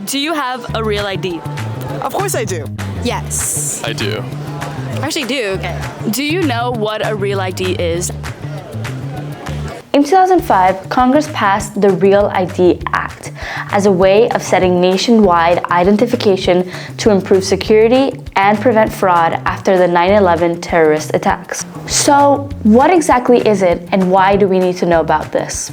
Do you have a real ID? Of course I do. Yes. I do. I actually do. Okay. Do you know what a real ID is? In 2005, Congress passed the Real ID Act as a way of setting nationwide identification to improve security and prevent fraud after the 9/11 terrorist attacks. So, what exactly is it and why do we need to know about this?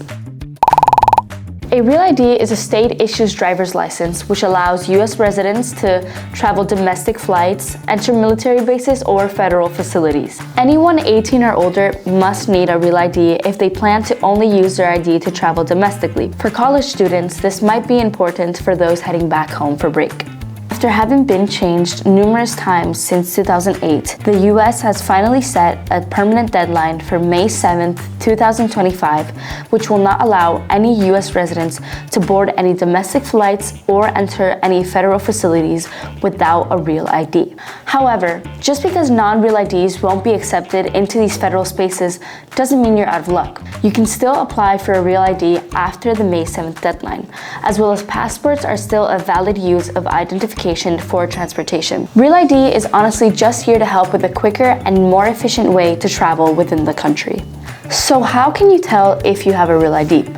A Real ID is a state issues driver's license which allows U.S. residents to travel domestic flights, enter military bases, or federal facilities. Anyone 18 or older must need a Real ID if they plan to only use their ID to travel domestically. For college students, this might be important for those heading back home for break. After having been changed numerous times since 2008, the U.S. has finally set a permanent deadline for May 7, 2025, which will not allow any U.S. residents to board any domestic flights or enter any federal facilities without a Real ID. However, just because non-Real IDs won't be accepted into these federal spaces doesn't mean you're out of luck. You can still apply for a Real ID after the May 7th deadline, as well as passports are still a valid use of identification for transportation. Real ID is honestly just here to help with a quicker and more efficient way to travel within the country. So how can you tell if you have a Real ID?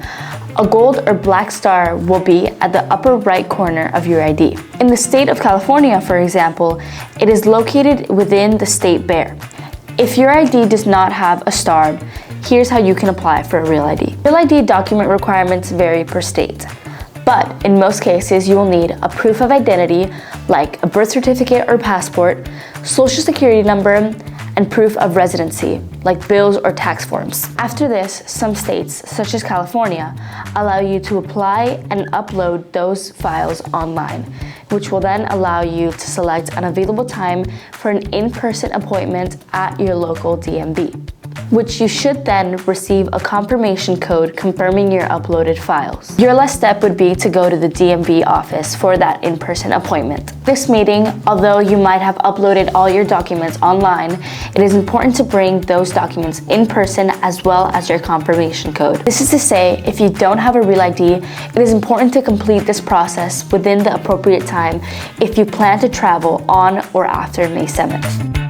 A gold or black star will be at the upper right corner of your ID. In the state of California, for example, it is located within the state bar. If your ID does not have a star, here's how you can apply for a Real ID. Real ID document requirements vary per state. But in most cases, you will need a proof of identity like a birth certificate or passport, social security number, and proof of residency like bills or tax forms. After this, some states, such as California, allow you to apply and upload those files online, which will then allow you to select an available time for an in-person appointment at your local DMV, which you should then receive a confirmation code confirming your uploaded files. Your last step would be to go to the DMV office for that in-person appointment. This meeting, although you might have uploaded all your documents online, it is important to bring those documents in person as well as your confirmation code. This is to say, if you don't have a Real ID, it is important to complete this process within the appropriate time if you plan to travel on or after May 7th.